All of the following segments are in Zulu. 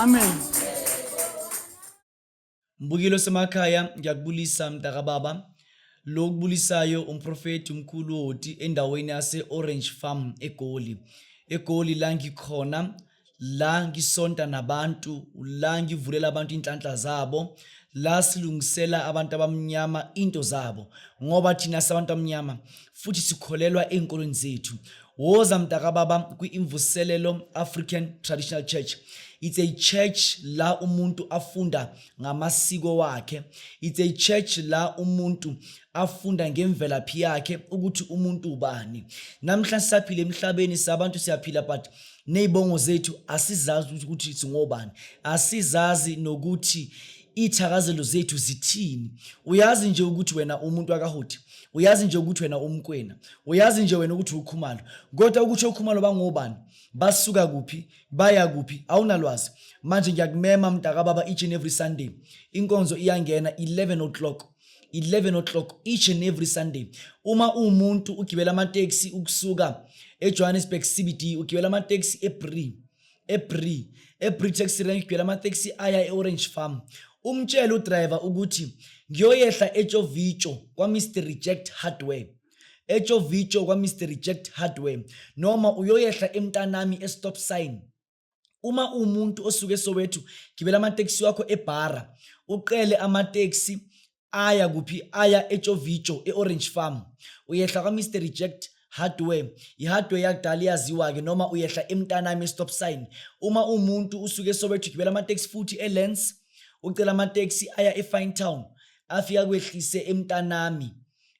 Amen. Mbukilo semakhaya ngiyakubulisa mntakababa. Lo kubulisayo umprofeti umkhulu oti endaweni yase Orange Farm eGoli. eGoli la ngikhona, la ngisonta nabantu, la ngivulela abantu inhlanhla zabo, la silungisela abantu abamnyama into zabo, ngoba thina sabantu abamnyama futhi sikholelwa enkolweni zethu. Woza mntakababa kwi-Imvuselelo African Traditional Church. It's a church la umuntu afunda ngamasiko wakhe. It's a church la umuntu afunda ngemvelaphi yakhe ukuthi umuntu ubani. Namhlanje siyaphila emhlabeni, sabantu siyaphila but nezibongo zethu asizazi ukuthi singobani. Asizazi nokuthi ithakazelo zethu zithini. Uyazi nje ukuthi wena umuntu akaHoti. Uyazi nje ukuthi wena umkwena. Uyazi nje wena ukuthi ukhumalo. Kodwa ukuthi ukhumalo bangobani? Basuka kuphi? Baya kuphi? Awunalwazi. Manje ngiyakumema mntakababa each and every Sunday. Inkonzo iyangena 11 o'clock. 11 o'clock each and every Sunday. Uma umuntu ugibela amateksi ukusuka eJohannesburg CBD, ugibela amateksi eBree taxi rank, ugibela amateksi aya eOrange Farm. Umtshela udriver ukuthi ngiyoyehla eJovicho kwa Mr Reject Hardware. eJovicho kwa Mr Reject Hardware, noma uyoyehla emntanami estop sign. Uma umuntu osuke Soweto, gibela amateksi wakho eBara, uqele amateksi aya kuphi? Aya eJovicho eOrange Farm. Uyehla kwa Mr Reject Hardware. Ihardware yakudala yaziwa ke, noma uyehla emntanami stop sign. Uma umuntu usuke Soweto, gibela amateksi futhi eLens, ucela amateksi aya eFine Town, afika kwehlise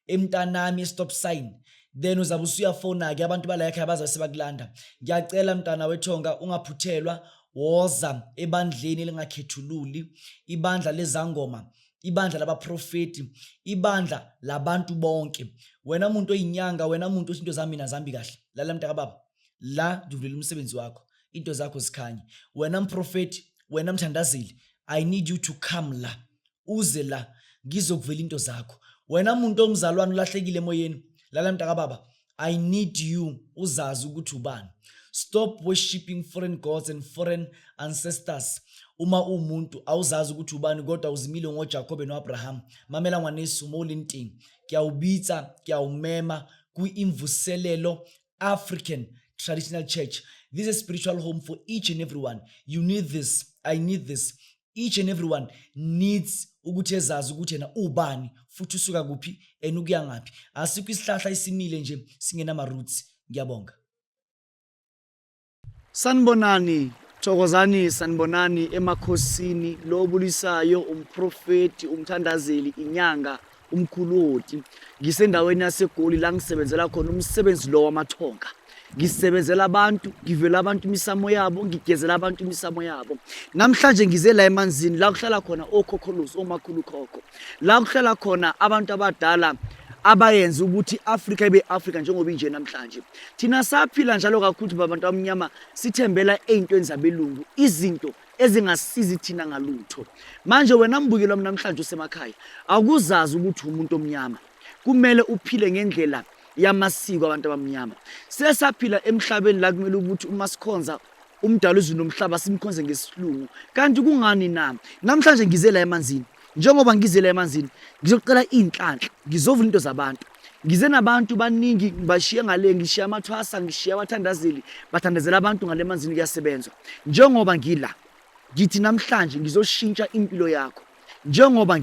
emntanami stop sign. Then uzabe usuyafona ke abantu bala ekhaya bazabe sebakulanda. Ngiyacela mntana wethonga ungaphuthelwa, woza ebandleni lingakhethululi, ibandla lezangoma, ibandla labaprofeti, ibandla labantu bonke. Wena umuntu oyinyanga, wena umuntu into zami mina zambi kahle, lala mntakababa, la ngivulela umsebenzi wakho, into zakho zikhanye. Wena mprofeti, wena mthandazeli, I need you to come la, uze la ngizokuvela into zakho. Wena umuntu omzalwane ulahlekile emoyeni, lala mntakababa, I need you uzazi ukuthi ubani. Stop worshiping foreign gods and foreign ancestors. Uma umuntu awuzazi ukuthi ubani kodwa uzimile ngoJacob noAbraham, mamela ngwanesu molinting, kuyawubitsa, kuyawumema kwi-Imvuselelo African Traditional Church. This is a spiritual home for each and everyone. You need this, I need this. Each and everyone needs ukuthi ezazi ukuthi yena ubani futhi usuka kuphi ukuya ngaphi. Asikho isihlahla isimile nje singena ama roots. Ngiyabonga. Sanibonani, thokozani, sanibonani emakhosini, lo obulisayo, umprofeti, umthandazeli, inyanga, umkhuluoti. Ngisendaweni yaseGoli la ngisebenzela khona umsebenzi lo wamathonga. Ngisebenzela abantu, ngivela abantu imisamo yabo, ngigezela abantu imisamo yabo. Namhlanje ngize la emanzini la kuhlala khona okhokholos, omakhulu khokho. La kuhlala khona abantu abadala abayenza ukuthi Africa ibe Africa njengoba inje namhlanje. Thina saphila njalo kakhulu babantu abamnyama, sithembela ezintweni zabelungu, izinto ezingasizi thina ngalutho. Manje wena mbukelo namhlanje usemakhaya, akuzazi ukuthi umuntu omnyama. Kumele uphile ngendlela yamasiko abantu abamnyama. Sesaphila emhlabeni la kumele ukuthi uma sikhonza umdala uzulu nomhlaba simkhonze ngesilungu. Kanti kungani na? Namhlanje ngize la emanzini. Njengoba ngize la emanzini, ngizocela inhlanhla, ngizovula into zabantu. Ngize nabantu baningi, ngibashiya ngale, ngishiya amathwasa, ngishiya abathandazeli, bathandazela abantu ngale emanzini kuyasebenza. Njengoba ngila, ngithi namhlanje ngizoshintsha impilo yakho. Njengoba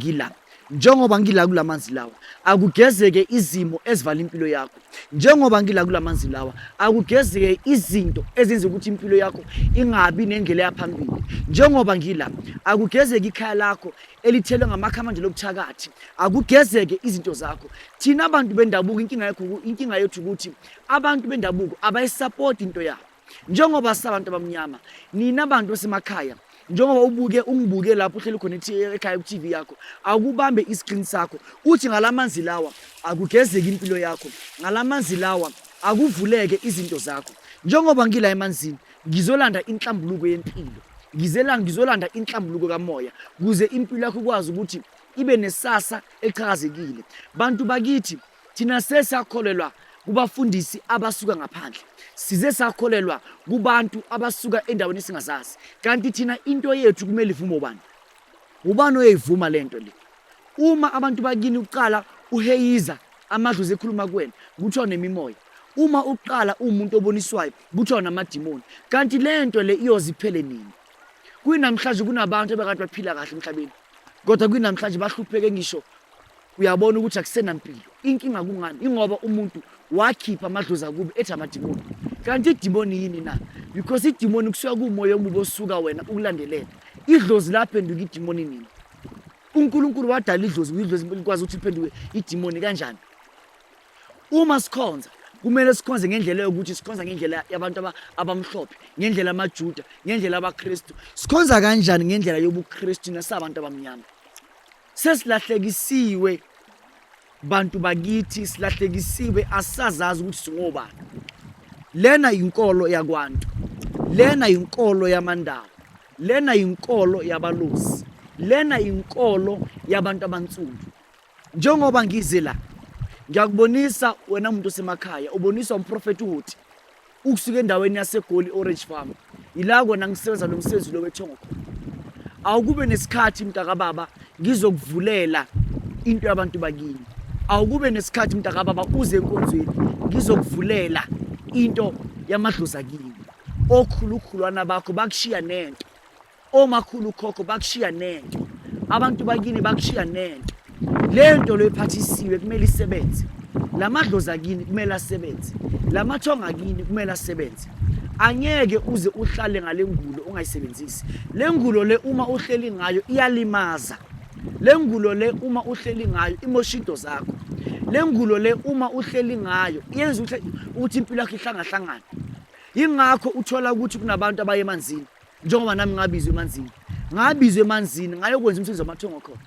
ngila kulamanzi lawa, akugezeke izimo ezivala impilo yakho. Njengoba ngila kulamanzi lawa, akugezeke izinto ezenza ukuthi impilo yakho ingabi nendlela yaphambili. Njengoba ngila, akugezeke ikhaya lakho elithelwe ngamakhambi nje lokuthakathi. Akugezeke izinto zakho. Thina abantu bendabuko inkinga yethu ukuthi abantu bendabuko abayisupport into yabo. Njengoba sabantu abamnyama, nina abantu basemakhaya, njengoba ungibuke lapho uhleli khona ekhaya ku-TV yakho, akubambe iscreen sakho uthi ngalamanzi lawa akugezeke impilo yakho, ngalamanzi lawa akuvuleke izinto zakho. Njengoba ngila emanzini, ngizolanda inhlambuluko yempilo, ngizolanda inhlambuluko kamoya kuze impilo yakho ikwazi ukuthi ibe nesasa eliqhakazekile. Bantu bakithi, thina sesakholelwa kubafundisi abasuka ngaphandle, size sakholelwa kubantu abasuka endaweni esingazazi. Kanti thina into yethu kumele ivume ubani? Ubani oyivuma lento le? Uma abantu bakini uqala uheyiza amadlozi ekhuluma kuwena, kuthiwa nemimoya. Uma uqala umuntu oboniswayo, kuthiwa namadimoni. Kanti lento le iyoziphele nini? Kuyinamhlanje kunabantu abekade baphila kahle emhlabeni, kodwa kuyinamhlanje bahlupheke ngisho uyabona ukuthi akusenampilo. Inkinga kungani? Ingoba umuntu wakhipha amadlozi akubi ethi amadimoni. Kanti idimoni yini na? Because idimoni kusuka kumoya omubi osuka wena ukulandelela. Idlozi laphenduka idimoni nini? uNkulunkulu wadala idlozi, idlozi likwazi ukuthi liphenduke idimoni kanjani? Uma sikhonza kumele sikhonze ngendlela yokuthi sikhonza ngendlela yabantu abamhlophe, ngendlela amaJuda, ngendlela abaKristu. Sikhonza kanjani ngendlela yobuKristu nasabantu abamnyama? Sesilahlekisiwe bantu bakithi, silahlekisiwe, asazazi ukuthi singobani. Lena inkolo yakwantu, lena inkolo yamandawo, lena inkolo yabalosi, lena inkolo yabantu abansundu. Njengoba ngize la ngiyakubonisa wena umuntu osemakhaya, uboniswa umprofeti uthi ukusuka endaweni yaseGoli Orange Farm, ila kona ngisebenza lo msebenzi lo wethongo khona. Awukube nesikhathi mntakababa ngizokuvulela into yabantu bakini. Awukube nesikhathi mntakababa uze enkonzweni ngizokuvulela into yamadlozi akini. Okhulukhulwana bakho bakushiya nento, omakhulu khokho bakushiya nento, abantu bakini bakushiya nento. Lento lo ephathisiwe kumele isebenze. Lamadlozi akini kumele asebenze, lamathonga akini kumele asebenze. Angeke uze uhlale ngale ngulo ongayisebenzisi. Le ngulo le uma uhleli ngayo iyalimaza. Le ngulo le uma uhleli ngayo imoshinto zakho. Le ngulo le uma uhleli ngayo yenza ukuthi impilo yakho ihlangahlangane. Yingakho uthola ukuthi kunabantu abaye emanzini, njengoba nami ngabizwe emanzini. Ngabizwe emanzini ngayokwenza umsebenzi wamathongo khona.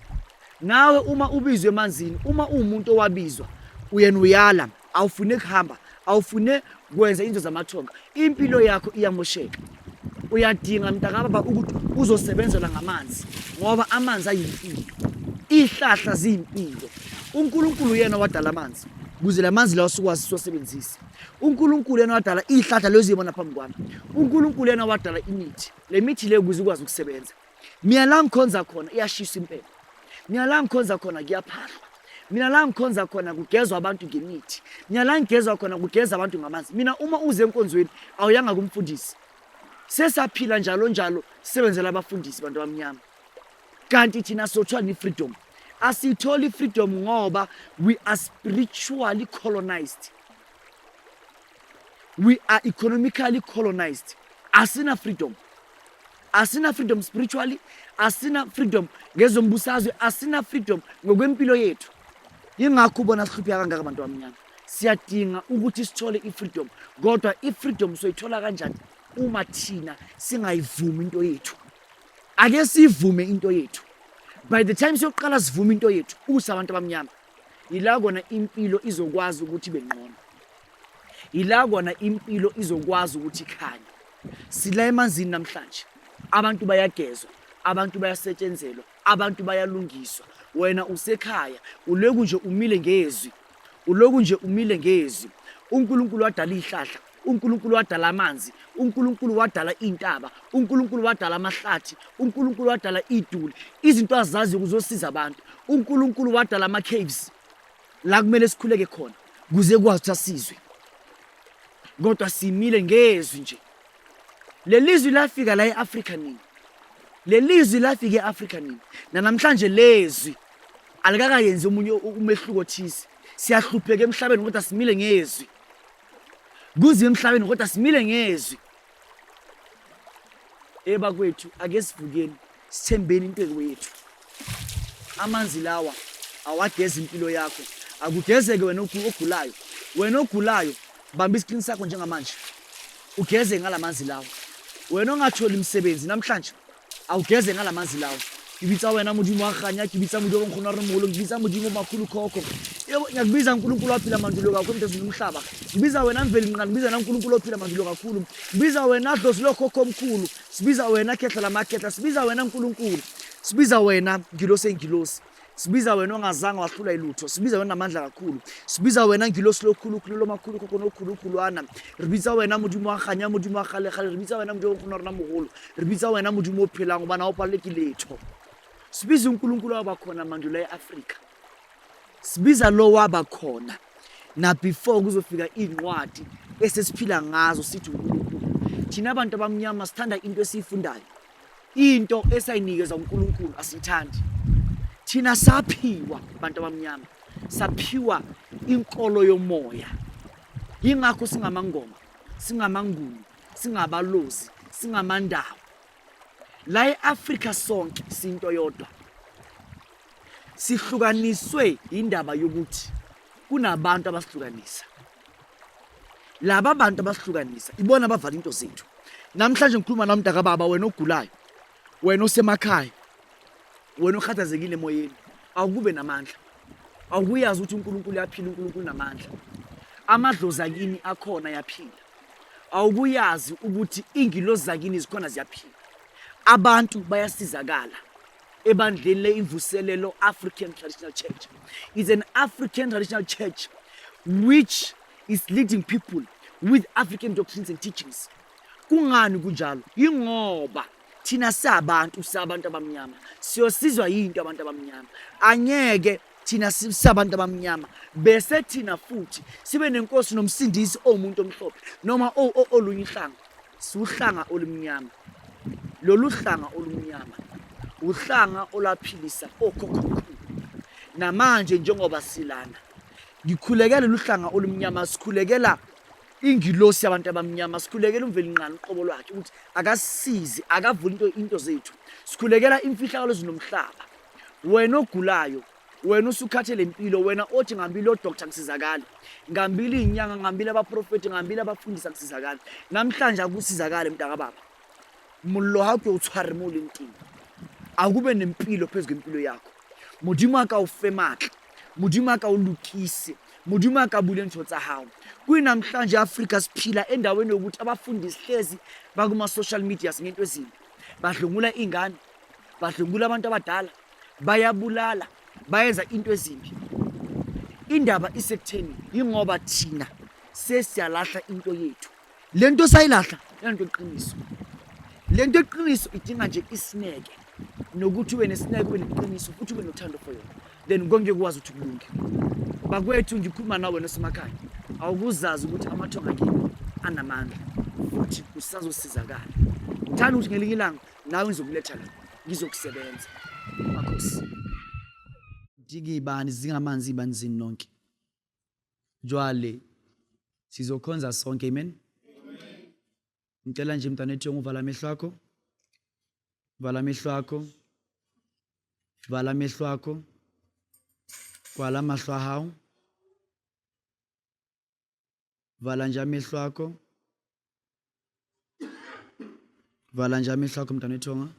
Nawe uma ubizwe emanzini, uma umuntu owabizwa, uyena uyala, awufune kuhamba, awufune kwenza into zamathonga, impilo yakho iyamosheka. Uyadinga mntakababa ukuthi uzosebenzela ngamanzi, ngoba amanzi ayimpilo, ihlahla ziyimpilo. uNkulunkulu yena wadala amanzi ukuze lamanzi lawo sikwazi sosebenzisa. uNkulunkulu yena wadala ihlahla lezibona phambi kwami. uNkulunkulu yena wadala imithi, le mithi le ukuze ikwazi ukusebenza. Mina la ngikhonza khona iyashisa impela, mina la ngikhonza khona kuyaphahla, mina la ngikhonza khona kugezwa abantu ngemithi, mina la ngigezwa khona kugeza abantu ngamanzi. Mina uma uze enkonzweni awuyanga kumfundisi, sesaphila njalo njalo sisebenzela abafundisi bantu abamnyama. Kanti thina sothwa ni freedom. Asitholi freedom ngoba we are spiritually colonized, we are economically colonized. Asina freedom, asina freedom spiritually, asina freedom ngezombusazwe, asina freedom ngokwempilo yethu. Yingakho ubona sihlupheka kangaka abantu abamnyama. Siyadinga ukuthi sithole ifreedom, kodwa ifreedom soyithola kanjani uma thina singayivumi into yethu? Ake sivume into yethu. By the time siyoqala sivume into yethu usabantu abamnyama, ila kona impilo izokwazi ukuthi ibe ngcono, ila kona impilo izokwazi ukuthi ikhanye. Sila emanzini namhlanje, abantu bayagezwa, abantu bayasetshenzelwa, abantu bayalungiswa. Wena usekhaya uloku nje umile ngezwi, uloku nje umile ngezwi. uNkulunkulu wadala ihlahla, uNkulunkulu wadala amanzi, uNkulunkulu wadala intaba, uNkulunkulu wadala amahlathi, uNkulunkulu wadala iduli, izinto azazi ukuzosiza abantu. uNkulunkulu wadala ama caves la kumele sikhuleke khona kuze kwazi tasizwe, kodwa simile ngezwi nje. Lelizwi lafika la eAfrica nini? Lelizwi lafika eAfrica nini? Namhlanje lezwi alikakayenzi umunye umehluko thisi. Siyahlupheka emhlabeni kodwa simile ngezwi, kuze emhlabeni kodwa simile ngezwi. Eba kwethu ake sivukeni, sithembeni into yethu. Amanzi lawa awageza impilo yakho, akugezeke wena ogulayo. Wena ogulayo bamba isiqini sakho njengamanje ugeze ngalamanzi lawa. Wena ongatholi umsebenzi namhlanje awugeze ngalamanzi lawa. Ngibitsa wena modimo wa ganya, ngibitsa modimo ngkhona re moholo, ngibitsa modimo makhulu khokho. Ngiyakubiza uNkulunkulu ophila mandulo kakhulu emthezweni umhlaba. Ngibiza wena mveli nqani, ngibiza uNkulunkulu ophila mandulo kakhulu. Ngibiza wena dlozi lokhokho omkhulu, sibiza wena khehla lamakhetla, sibiza wena uNkulunkulu, sibiza wena ngilosi engilosi, sibiza wena ongazange wahlula ilutho, sibiza wena namandla kakhulu, sibiza wena ngilosi lokhulukhulu lomakhulu khokho nokhulukhulwana, re bitsa wena modimo wa kganya, modimo wa kgale-kgale, re bitsa wena modimo wa nkgono wa rona mogolo, re bitsa wena modimo o phelang gobana o palelwe ke letho. Sibiza uNkulunkulu wabakhona mandulo e-Afrika, sibiza lo wabakhona na before kuzofika iy'ncwadi esesiphila ngazo sithi uNkulunkulu. Thina abantu abamnyama sithanda into esiyifundayo, into esayinikeza uNkulunkulu asiyithandi. Thina saphiwa abantu abamnyama, saphiwa inkolo yomoya. Yingakho singamangoma, singamanguni, singabalozi, singamandawo. La e-Afrika sonke sinto yodwa. Sihlukaniswe indaba yokuthi kunabantu abasihlukanisa. Laba bantu abasihlukanisa ibona abavala into zethu. Namhlanje ngikhuluma namdaka baba, wena ogulayo, wena osemakhaya, wena okhathazekile emoyeni, awukube namandla. Awuyazi ukuthi uNkulunkulu uyaphila, uNkulunkulu namandla. Amadlozi akini akhona yaphila. Awuyazi ukuthi ingilozi zakini zikhona ziyaphila. Abantu bayasizakala ebandleni le-Imvuselelo African Traditional Church. It's an African traditional church which is leading people with African doctrines and teachings. Kungani kunjalo? Yingoba thina sabantu abamnyama, siyosizwa yinto abantu abamnyama. Anyeke thina sabantu abamnyama bese thina futhi sibe nenkosi nomsindisi omuntu omhlophe noma olunye ihlanga, siuhlanga olumnyama. Lolu hlanga olumnyama uhlanga olaphilisa okhokho. Namanje njengoba silana ngikhulekela luhlanga olumnyama, sikhulekela ingilosi yabantu abamnyama, sikhulekela umvelinqana uqobo lwakhe ukuthi akasize, akavula into zethu. Sikhulekela imfihlakalo zinomhlaba. Wena ogulayo, wena usukhathele impilo, wena othi ngambili odoctor kusizakala, ngambili inyanga, ngambili abaprofeti, ngambili abafundisi kusizakala. Namhlanje akusizakala mntaka baba. Mullo ha ke utshware mo lenteng. Akube nempilo phezu kwempilo yakho. Modimo aka o fe matla, modimo aka o lokise, modimo aka bule ntho tsa hao. Namhlanje Afrika siphila endaweni yokuthi abafundisi hlezi bakuma social media ngento ezimbi. Badlungula ingane, badlungula abantu abadala, bayabulala, bayenza into ezimbi. Indaba isekutheni ingoba thina sesiyalahla into yethu. Lento sayilahla lento eqiniso. Lento eqiniso idinga nje isineke, nokuthi ube nesineke, ube neqiniso futhi ube nothando for yona, then konke kwazi ukuthi kulunge. Bakwethu ngikhuluma nawe nosemakhaya, awukuzazi ukuthi amathonga akini anamandla futhi usazosizakala. Ngithanda ukuthi ngelinye ilanga nawe ngizokuletha la, ngizokusebenza. Makhosi. Digibani zingamanzi ibanzini nonke. Jwale sizokhonza sonke, amen. Ngicela nje mntanethu uvala amehlo akho. Vala amehlo akho. Vala amehlo akho. Kwala amehlo akho. Vala nje amehlo akho. Vala nje amehlo akho mntanethu.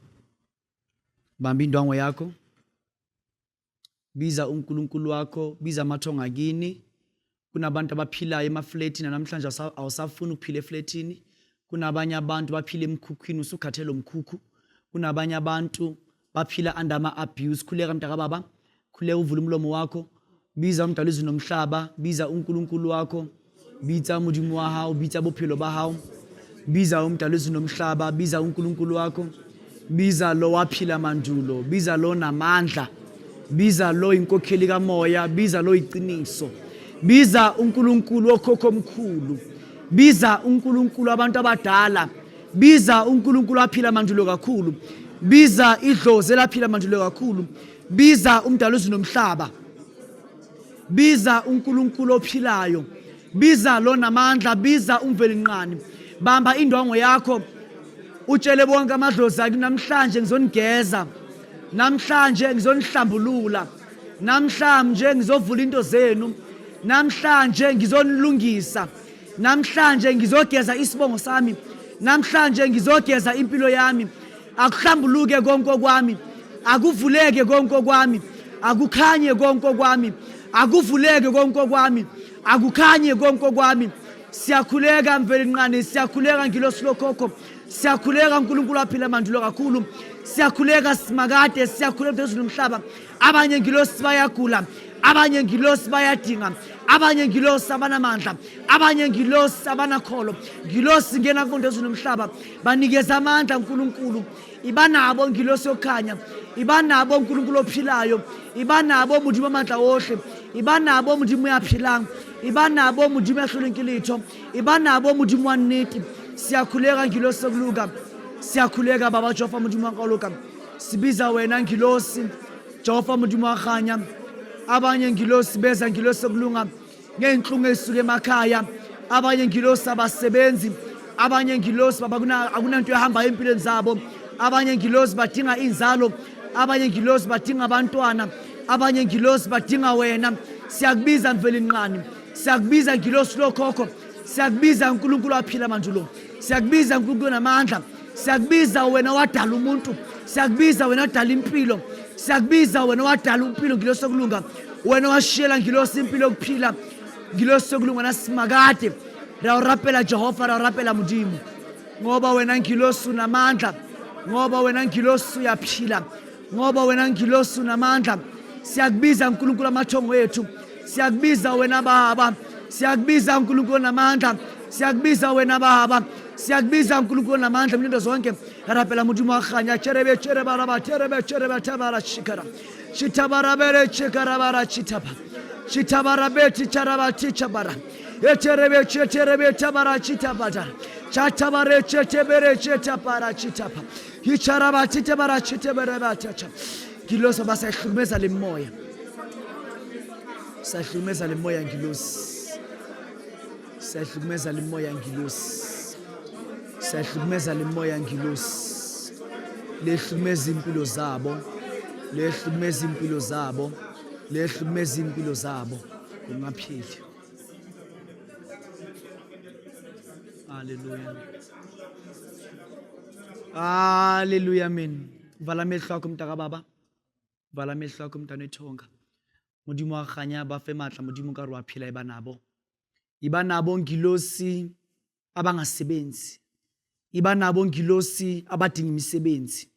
Bamba indwango yakho. Biza uNkulunkulu wakho, biza amathonga akini. Kunabantu abaphilayo emafletini namhlanje awusafuna ukuphila efletini. Kunabanye abantu baphila emkhukhwini usukhathele umkhukhu. Kunabanye abantu baphila under ama-abuse. Khuleka mntaka baba, khuleka uvula umlomo wakho. Biza umdali wezulu nomhlaba, biza uNkulunkulu wakho, biza umudimo wa hao, biza bophelo ba hao. Biza umdali wezulu nomhlaba, biza uNkulunkulu wakho. Biza lo waphila mandulo, biza lo namandla, biza lo inkokheli kamoya, biza lo iqiniso. Biza uNkulunkulu okhokho omkhulu. Biza uNkulunkulu abantu abadala. Biza uNkulunkulu aphila mandulo kakhulu. Biza idlozi elaphila mandulo kakhulu. Biza umdali wezulu nomhlaba. Biza uNkulunkulu ophilayo. Biza lo namandla, biza umvelinqani. Bamba indwango yakho. Utshele bonke amadlozi akini, namhlanje ngizonigeza. Namhlanje ngizonihlambulula. Namhlanje ngizovula into zenu. Namhlanje ngizonilungisa. Namhlanje ngizogeza isibongo sami. Namhlanje ngizogeza impilo yami. Akuhlambuluke konke kwami. Akuvuleke konke kwami. Akukhanye konke kwami. Akuvuleke konke kwami. Akukhanye konke kwami. Siyakhuleka mvelinqane, siyakhuleka ngilosi lokhokho. Siyakhuleka uNkulunkulu aphila mandulo kakhulu. siyakhuleka simakade, siyakhuleka phezulu nomhlaba. Abanye ngilosi bayagula, abanye ngilosi bayadinga, abanye ngilosi abanamandla, abanye ngilosi abanakholo. Ngilosi ngena phezulu nomhlaba, banikeza amandla uNkulunkulu. Ibanabo ngilosi yokhanya, ibanabo uNkulunkulu ophilayo, ibanabo umudimo amandla wohle, ibanabo umudimo uyaphilang, ibanabo umudimo yahlulekilitho, ibanabo umudimo waneti. Siyakhuleka ngilosi sokuluka, siyakhuleka baba Jehova umudimo wankoluka. Sibiza wena ngilosi Jehova umudimo wakhanya. Abanye ngilosi beza ngilosi sokulunga ngeenhlungu ezisuka emakhaya, abanye ngilosi abasebenzi, abanye ngilosi baba akunanto ehamba empilweni zabo, abanye ngilosi badinga inzalo, abanye ngilosi badinga abantwana, abanye ngilosi badinga wena. Siyakubiza mvelinqani, siyakubiza ngilosi lokhokho, siyakubiza uNkulunkulu waphila mandulo, siyakubiza uNkulunkulu namandla, siyakubiza wena wadala umuntu, siyakubiza wena wadala impilo, siyakubiza wena wadala impilo ngilosi sokulunga, wena washiyela ngilosi impilo yokuphila, ngilosi sokulunga nasimakade. Rawurapela Jehova, rawurapela Mudimu, ngoba wena ngilosi unamandla, ngoba wena ngilosi uyaphila, ngoba wena ngilosi unamandla. Siyakubiza uNkulunkulu amathongo ethu, siyakubiza wena baba, siyakubiza uNkulunkulu namandla, siyakubiza wena baba, siyakubiza uNkulunkulu namandla. Mlindo zonke rapela Mudimu wakhanya, cherebe cherebaraba cherebe cherebe tabara chikara chitabarabere chikarabara chitaba chitabarabeti charaba chichabara echerebe cheterebe tabara chitabata chatabare chetebere chetapara chitapa hicharaba chitabara chitebere batacha. Ngilosi basahlumeza le moya, sahlumeza le moya ngilosi, sahlumeza le moya ngilosi, sahlumeza le moya ngilosi. Lehlumeza impilo zabo, lehlumeza impilo zabo, lehlumeza impilo zabo kungaphili. Haleluya, haleluya. Amen. Vala amehlo akho mntaka baba, vala amehlo akho mntana ethonga. Modimo wa kganya ba fe matla, modimo ka re wa phela ibanabo ngilosi abangasebenzi, ibanabo ngilosi abadinga imisebenzi.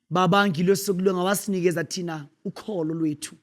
Baba ngilosi sokulunga wasinikeza thina ukholo lwethu,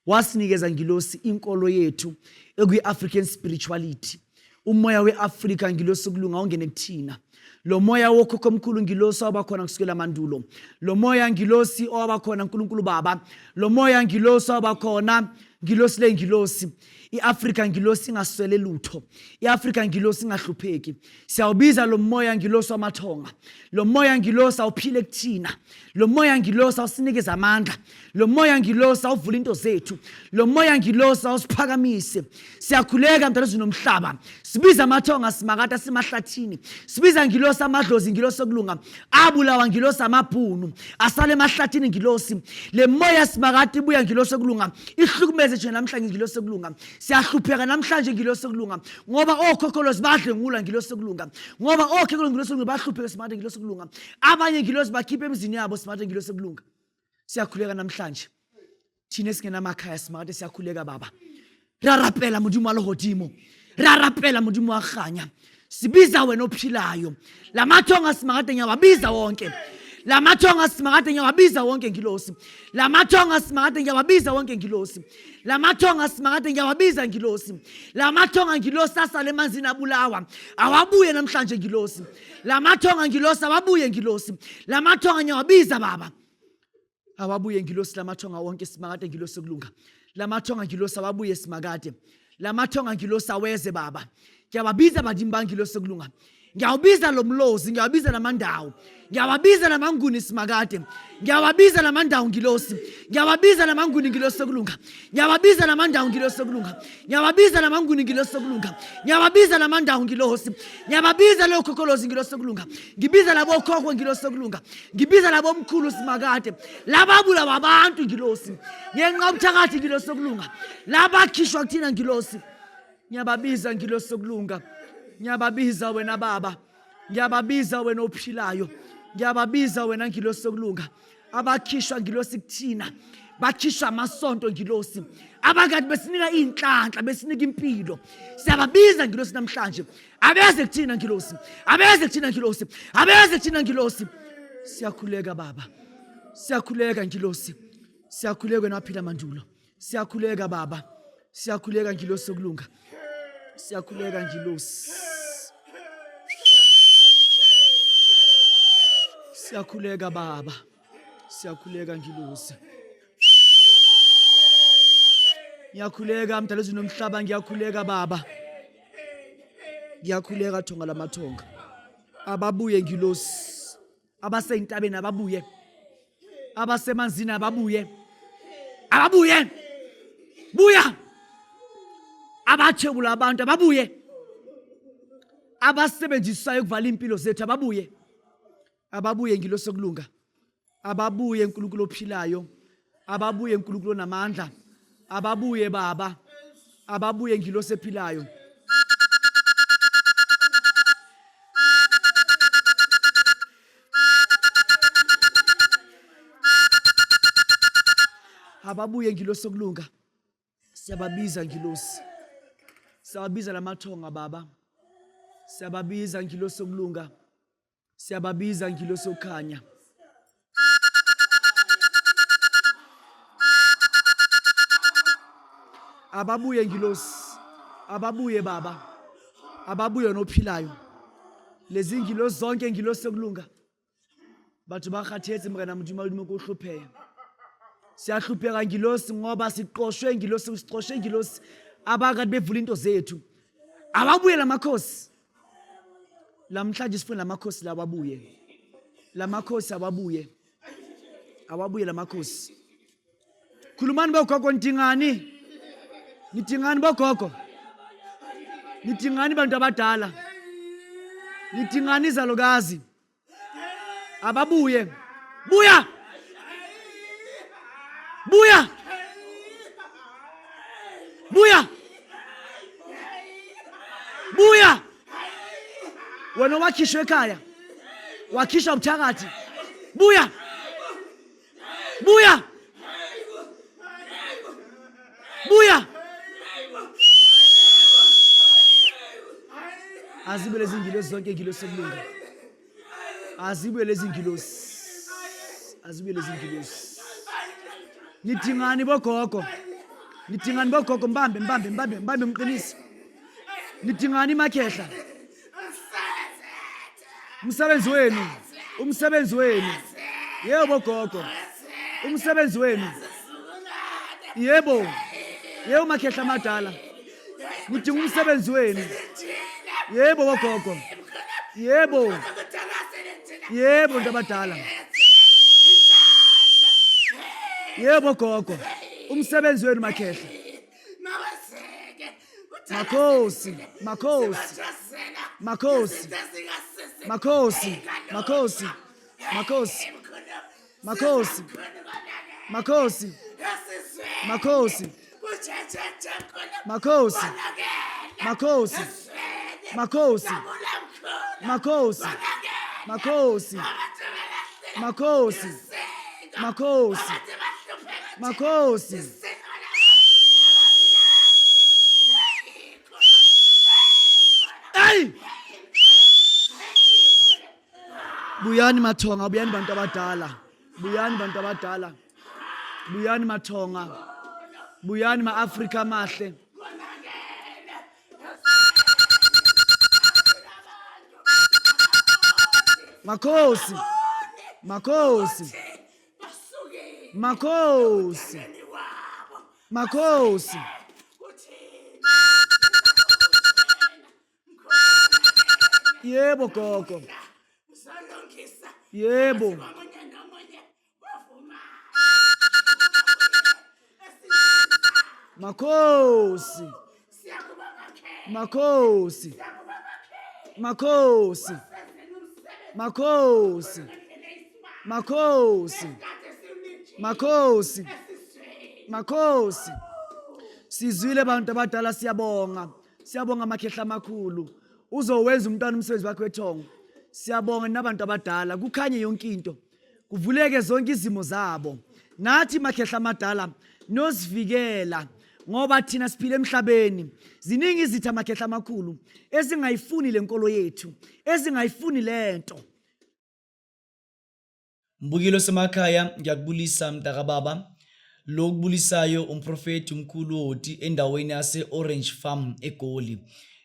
wasinikeza ngilosi inkolo yethu ekuyi-African spirituality. Umoya we-Afrika ngilosi sokulunga ungene kuthina. Lo moya wokhokho omkhulu ngilosi owabakhona kusukela mandulo, lo moya ngilosi owabakhona uNkulunkulu baba, lo moya ngilosi owabakhona ngilosi le ngilosi. I-Afrika ngilosi ingaswele lutho, i-Afrika ngilosi ingahlupheki. Siyawubiza lo moya ngilosi wamathonga, lo moya ngilosi awuphile kuthina, lo moya ngilosi awusinikeza amandla, lo moya ngilosi awuvula into zethu, lo moya ngilosi awusiphakamise. Siyakhuleka mntana zinomhlaba, sibiza amathonga simakade simahlathini, sibiza ngilosi amadlozi ngilosi sokulunga, abulawa ngilosi amabhunu asale emahlathini ngilosi. Le moya simakade ibuya ngilosi sokulunga, ihlukumeze nje namhlanje ngilosi sokulunga. Siyahlupheka namhlanje ngilosi sokulunga, ngoba okhokholozi badlengula ngilosi sokulunga, ngoba okhokholozi ngilosi sokulunga bahlupheka simakade ngilosi sokulunga, abanye ngilosi bakhiphe emzini yabo simakade ngilosi sokulunga. Siyakhuleka namhlanje thina esingena emakhaya simakade, siyakhuleka baba. Rarapela Modimo walohodimo, rarapela Modimo wakhanya. Sibiza wena ophilayo, lamathonga simakade ngiyawabiza wonke, lamathonga simakade ngiyawabiza wonke ngilosi, lamathonga simakade ngiyawabiza wonke ngilosi, lamathonga simakade ngiyawabiza ngilosi, lamathonga ngilosi asale emanzini abulawa awabuye namhlanje ngilosi, lamathonga ngilosi awabuye ngilosi, lamathonga ngiyawabiza baba, awabuye ngilosi. Lamathonga wonke simakade ngilosi sokulunga, lamathonga ngilosi awabuye simakade, lamathonga ngilosi aweze baba. Ngiyawabiza badimba ngilosi sokulunga, ngiyawubiza lo mlozi, ngiyawabiza namandawo, ngiyawabiza namanguni simakade, ngiyawabiza namandawo ngilosi, ngiyawabiza namanguni ngilosi sokulunga, ngiyawabiza namandawo ngilosi sokulunga, ngiyawabiza namanguni ngilosi sokulunga, ngiyawabiza namandawo ngilosi, ngiyawabiza lo khokholozi ngilosi sokulunga, ngibiza labo khokho ngilosi sokulunga, ngibiza labo mkhulu simakade, lababula wabantu ngilosi, ngenqa ubuthakathi ngilosi sokulunga, labakhishwa kuthina ngilosi. Ngiyababiza ngilosi sokulunga, ngiyababiza wena baba, ngiyababiza wena ophilayo, ngiyababiza wena ngilosi sokulunga, abakhishwa ngilosi kuthina, bakhishwa amasonto ngilosi, abakade besinika inhlanhla besinika impilo. Siyababiza ngilosi namhlanje, abeze kuthina ngilosi, abeze kuthina ngilosi, abeze kuthina ngilosi. Siyakhuleka baba, Siyakhuleka ngilosi. Siyakhuleka naphila mandulo. Siyakhuleka baba. Siyakhuleka ngilosi sokulunga. Siyakhuleka ngilosi. Siyakhuleka baba. Siyakhuleka ngilosi. Ngiyakhuleka mdala ezweni nomhlaba, ngiyakhuleka baba. Ngiyakhuleka thonga lamathonga. Ababuye ngilosi. Abaseyintabeni ababuye. Abasemanzini ababuye. Ababuye. Buya. Abathebula abantu ababuye. Abasebenzisayo ukuvala impilo zethu ababuye. Ababuye ngilosi sokulunga. Ababuye uNkulunkulu ophilayo. Ababuye uNkulunkulu namandla. Ababuye baba. Ababuye ngilosi ephilayo. Ababuye ngilosi sokulunga. Siyababiza ngilosi. Siyababiza lamathonga baba. Siyababiza ngilosi sokulunga. Siyababiza ngilosi sokukhanya. Ababuye ngilosi. Ababuye baba. Ababuye nophilayo. Lezi ngilosi zonke ngilosi sokulunga. Bathu bakhathetse mngana mntu imali ukuhlupheka. Siyahlupheka ngilosi ngoba siqoshwe ngilosi, siqoshwe ngilosi abakade bevula into zethu. Ababuye lamakhosi. Lamhlanje sifuna lamakhosi lababuye. Lamakhosi ababuye. Ababuye lamakhosi. Khulumani bogogo nidingani? Nidingani bogogo? Nidingani bantu abadala? Nidingani izalukazi? Ababuye. Buya! Buya! Buya! Buya! Wena wakhishwe ekhaya. Wakhishwa ubuthakathi. Buya! Buya! Buya! Azibe lezi ngilosi zonke ngilosi sokulunga. Azibe lezi ngilosi. Azibe lezi ngilosi. Nidingani bogogo? Nidingani bogogo mbambe mqinisi. Nidingani makhehla? Umsebenzi wenu. Umsebenzi wenu. Yebo gogo. Umsebenzi wenu. Yebo. Yebo makhehla amadala. Nidinga umsebenzi wenu. Yebo bogogo. Yebo. Yebo ndabadala. Yebo gogo. Umsebenzi wenu makhehla. Makhosi, makhosi. Makhosi. Makhosi, makhosi. Makhosi. Makhosi. Makhosi. Makhosi. Makhosi. Makhosi. Makhosi. Makhosi. Makhosi. Makhosi. Makhosi. Makhosi. Hey! Buyani mathonga, buyani bantu abadala. Buyani bantu abadala. Buyani mathonga. Buyani ma-Afrika amahle. Makhosi. Makhosi. Makhosi. Makhosi. Yebo gogo. Yebo. Makhosi. Makhosi. Makhosi. Makhosi. Makhosi. Makhosi. Makhosi. Sizwile bantu abadala, siyabonga. Siyabonga makhehla amakhulu. Uzowenza umntwana umsebenzi wakhe wethongo. Siyabonga nabantu abadala, kukhanye yonke into. Kuvuleke zonke izimo zabo. Nathi makhehla amadala nosivikela ngoba thina siphila emhlabeni. Ziningi izitha makhehla amakhulu ezingayifuni lenkolo yethu, ezingayifuni lento. Mbukilo semakhaya ngiyakubulisa mntakababa. Lo kubulisayo umprofeti umkhulu oti endaweni yase Orange Farm eGoli.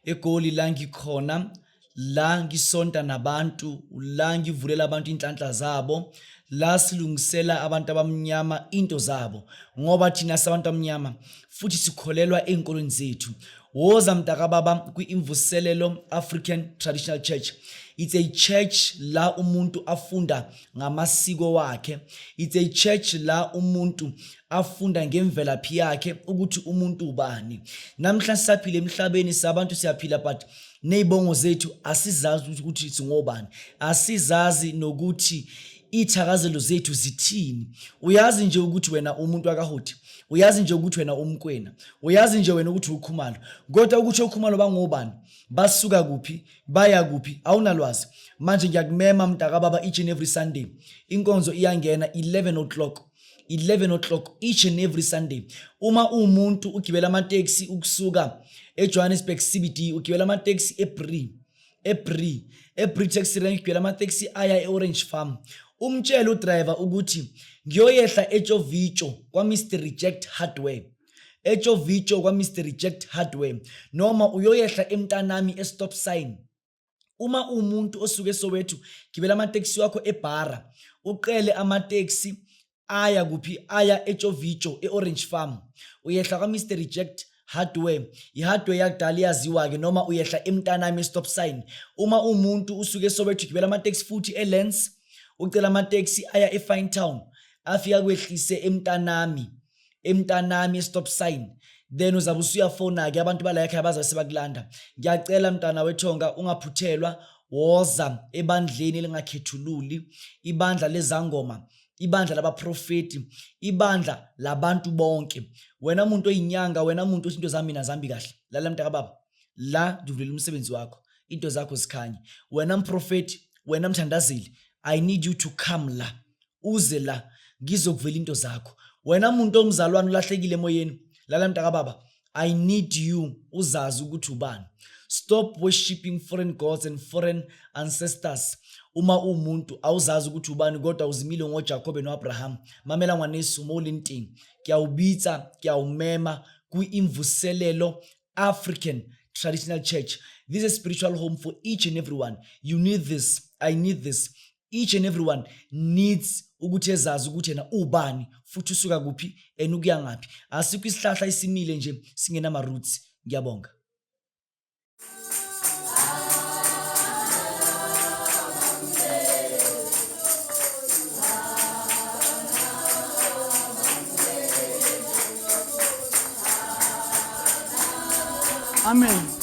eGoli la ngikhona, la ngisonta nabantu, la ngivulela abantu inhlanhla zabo, la silungisela abantu abamnyama into zabo, ngoba thina sabantu abamnyama futhi sikholelwa enkolweni zethu. Woza mntakababa kwi-Imvuselelo African Traditional Church. It's a church la umuntu afunda ngamasiko wakhe. It's a church la umuntu afunda ngemvelaphi yakhe ukuthi umuntu ubani. Namhla sisaphila emhlabeni sabantu siyaphila but nezibongo zethu asizazi ukuthi singobani. Asizazi nokuthi ithakazelo zethu zithini. Uyazi nje ukuthi wena umuntu wakahoti. Uyazi nje ukuthi wena umkwena. Uyazi nje wena ukuthi ukhumalo. Kodwa ukuthi ukhumalo bangobani? Basuka kuphi? Baya kuphi? Awunalwazi. Manje ngiyakumema mntakababa each and every Sunday. Inkonzo iyangena 11 o'clock. 11 o'clock each and every Sunday. Uma umuntu ugibela amateksi ukusuka eJohannesburg CBD, ugibela amateksi eBree taxi rank, ugibela amateksi aya eOrange Farm. Umtshela udriver ukuthi ngiyoyehla eJovicho kwa Mr Reject Hardware. eJovicho kwa Mr Reject Hardware noma uyoyehla emntanami estop sign. Uma umuntu osuke Soweto gibela amateksi wakho eBara, uqele amateksi aya kuphi? Aya eJovicho eOrange Farm. Uyehla kwa Mr Reject Hardware. I-hardware yakudala yaziwa ke, noma uyehla emntanami stop sign. Uma umuntu usuke Soweto gibela amateksi futhi eLens, ucela amateksi aya eFine Town, afika kwehlise emntanami stop sign. Then uzabe usuyafona ke abantu bala ekhaya bazabe sebakulanda. Ngiyacela mntana wethonga ungaphuthelwa, woza ebandleni elingakhethululi, ibandla lezangoma, ibandla labaprofeti, ibandla labantu bonke. Wena umuntu oyinyanga, wena umuntu osinto zami nazambi kahle, lala mntakababa, la ngivulela umsebenzi wakho, into zakho zikhanye. Wena mprofeti, wena mthandazeli, I need you to come la, uze la ngizokuvela into zakho. Wena umuntu omzalwane ulahlekile emoyeni, lala mntakababa, I need you uzazi ukuthi ubani. Stop worshiping foreign gods and foreign ancestors. Uma umuntu awuzazi ukuthi ubani kodwa uzimile ngoJacob noAbraham, mamela ngwanesu molinting, kuyawubitsa, kuyawumema kwi-Imvuselelo African Traditional Church. This is a spiritual home for each and everyone. You need this, I need this. Each and everyone needs ukuthi ezazi ukuthi yena ubani futhi usuka kuphi ukuya ngaphi. Asikho isihlahla isimile nje singena ama roots. Ngiyabonga. Amen.